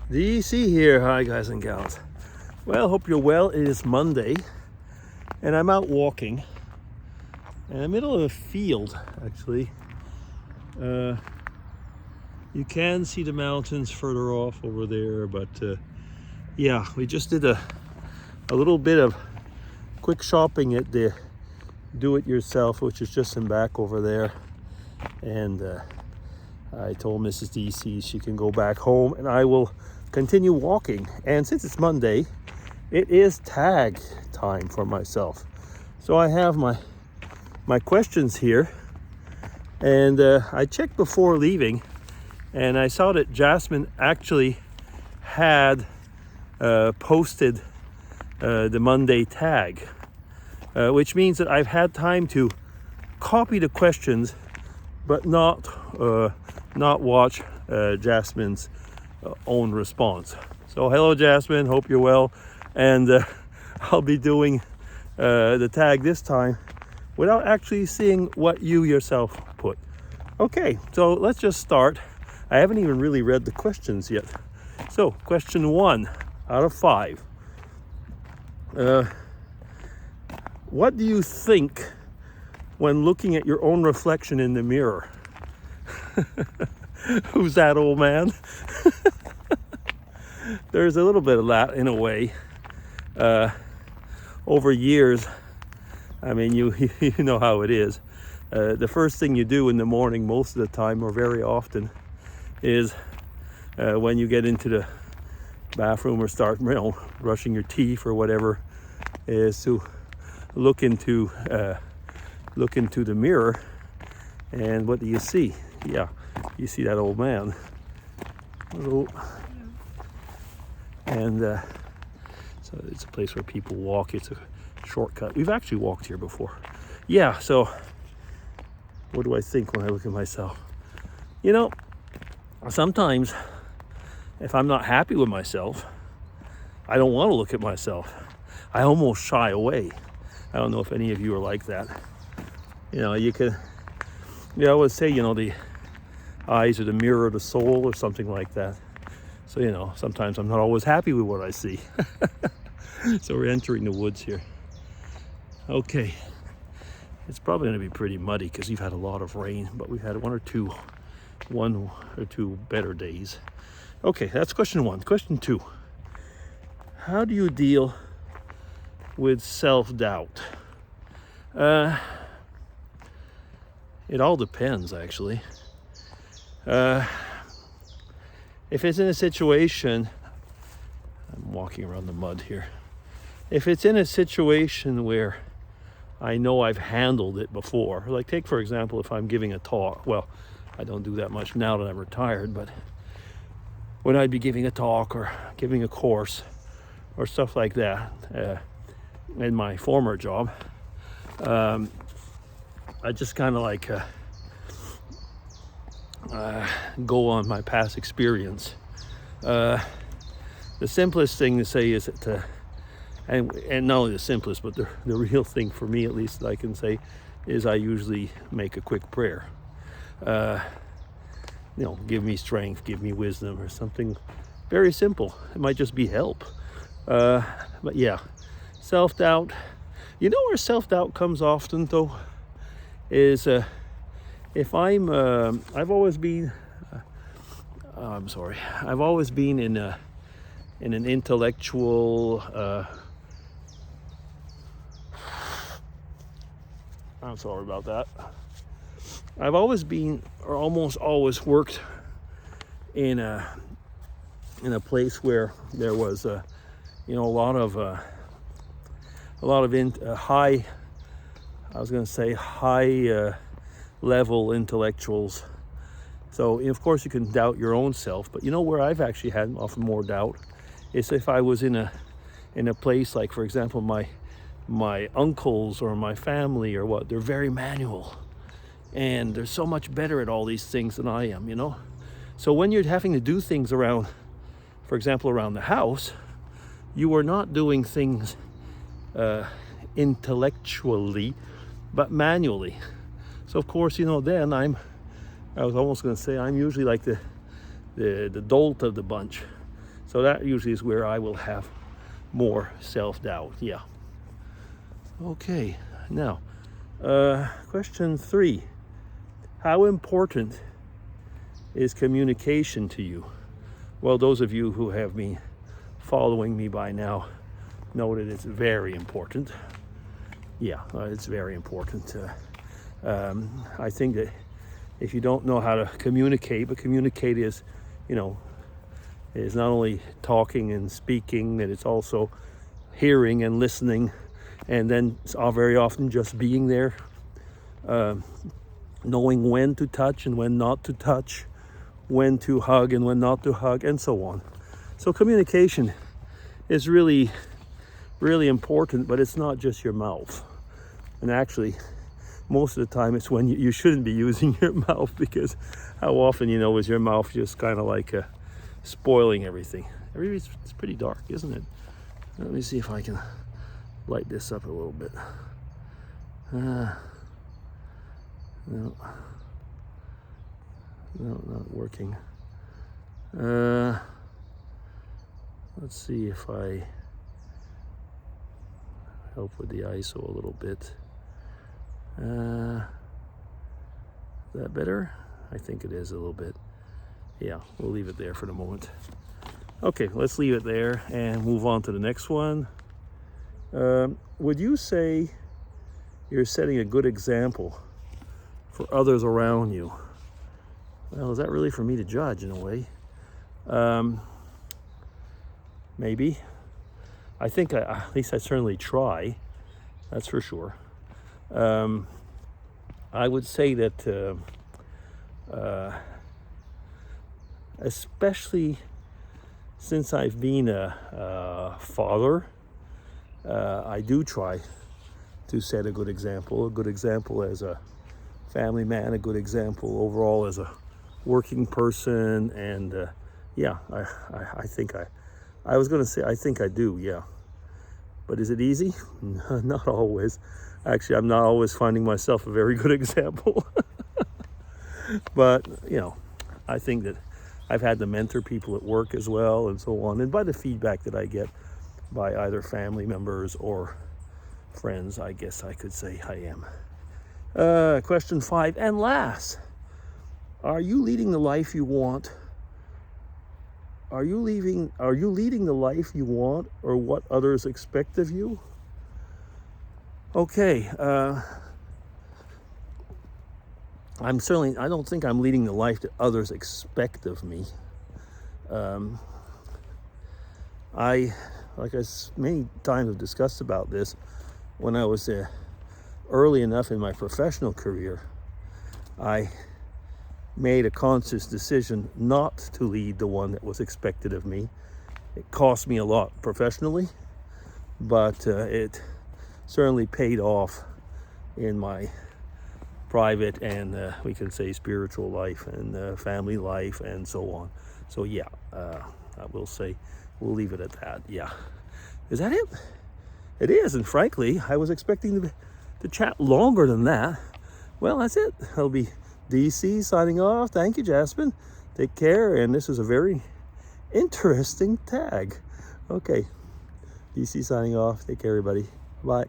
DC here. Hi guys and gals. Well, hope you're well. It is Monday and I'm out walking in the middle of a field actually. You can see the mountains further off over there, but yeah, we just did a little bit of quick shopping at the do-it-yourself, which is just in back over there, and I told Mrs. DC she can go back home and I will continue walking. And since it's Monday, it is tag time for myself. So I have my questions here, and I checked before leaving and I saw that Jasmine actually had posted the Monday tag, which means that I've had time to copy the questions but not watch Jasmine's own response. So hello Jasmine, hope you're well, and I'll be doing the tag this time without actually seeing what you yourself put. Okay, so let's just start. I haven't even really read the questions yet. So question 1 out of 5. What do you think when looking at your own reflection in the mirror? Who's that old man? There's a little bit of that in a way. Over years, I mean, you know how it is. The first thing you do in the morning most of the time, or very often, is when you get into the bathroom or start brushing your teeth or whatever, is to look into the mirror. And what do you see? Yeah, you see that old man. Hello. And so it's a place where people walk. It's a shortcut. We've actually walked here before. Yeah, so what do I think when I look at myself? You know, sometimes if I'm not happy with myself, I don't want to look at myself. I almost shy away. I don't know if any of you are like that. You know, I always say, you know, the eyes are the mirror of the soul or something like that. So, you know, sometimes I'm not always happy with what I see. So we're entering the woods here. Okay. It's probably going to be pretty muddy because we've had a lot of rain, but we've had one or two better days. Okay, that's question 1. Question 2. How do you deal with self-doubt? It all depends, actually. If it's in a situation, I'm walking around the mud here. If it's in a situation where I know I've handled it before, like take for example, if I'm giving a talk, well, I don't do that much now that I'm retired, but when I'd be giving a talk or giving a course or stuff like that, in my former job, I just kind of like go on my past experience. The simplest thing to say is that, and not only the simplest, but the real thing for me, at least, that I can say, is I usually make a quick prayer. You know, give me strength, give me wisdom, or something very simple. It might just be help. But yeah, self-doubt. You know where self-doubt comes often, though, is if I've always been in an intellectual, I'm sorry about that. I've always been, or almost always worked in a place where there was a lot of high, I was going to say high level intellectuals. So of course you can doubt your own self, but you know where I've actually had often more doubt is if I was in a place like, for example, my uncles or my family or what, they're very manual and they're so much better at all these things than I am, you know. So when you're having to do things around, for example, around the house, you are not doing things intellectually, but manually. So of course, you know, then I was almost going to say I'm usually like the dolt of the bunch. So that usually is where I will have more self-doubt. Yeah. Okay, now, question 3. How important is communication to you? Well, those of you who have been following me by now know that it's very important. Yeah, it's very important. I think that if you don't know how to communicate, but communicate is, is not only talking and speaking, that it's also hearing and listening, and then very often just being there, knowing when to touch and when not to touch, when to hug and when not to hug, and so on. So communication is really, really important, but it's not just your mouth. And actually, most of the time it's when you shouldn't be using your mouth, because how often, is your mouth just kind of like spoiling everything. It's pretty dark, isn't it? Let me see if I can light this up a little bit. No, not working. Let's see if I help with the ISO a little bit. Is that better? I think it is a little bit. Yeah, we'll leave it there for the moment. Okay, let's leave it there and move on to the next one. Would you say you're setting a good example for others around you? Well, is that really for me to judge in a way? Maybe. I think at least I certainly try. That's for sure. I would say that especially since I've been a father, I do try to set a good example as a family man, a good example overall as a working person, and I think I was going to say I think I do, yeah. But is it easy? Not always. Actually, I'm not always finding myself a very good example. But, I think that I've had to mentor people at work as well and so on. And by the feedback that I get by either family members or friends, I guess I could say I am. Question 5 and last. Are you leading the life you want? Are you leading the life you want, or what others expect of you? Okay, I don't think I'm leading the life that others expect of me. Many times have discussed about this, when I was early enough in my professional career, I made a conscious decision not to lead the one that was expected of me. It cost me a lot professionally, but it certainly paid off in my private and we can say spiritual life and family life and so on. So yeah, I will say we'll leave it at that. Yeah. Is that it? It is, and frankly, I was expecting to chat longer than that. Well, that's it. I'll be DC signing off. Thank you, Jasmine. Take care, and this is a very interesting tag. Okay, DC signing off. Take care, everybody. Bye.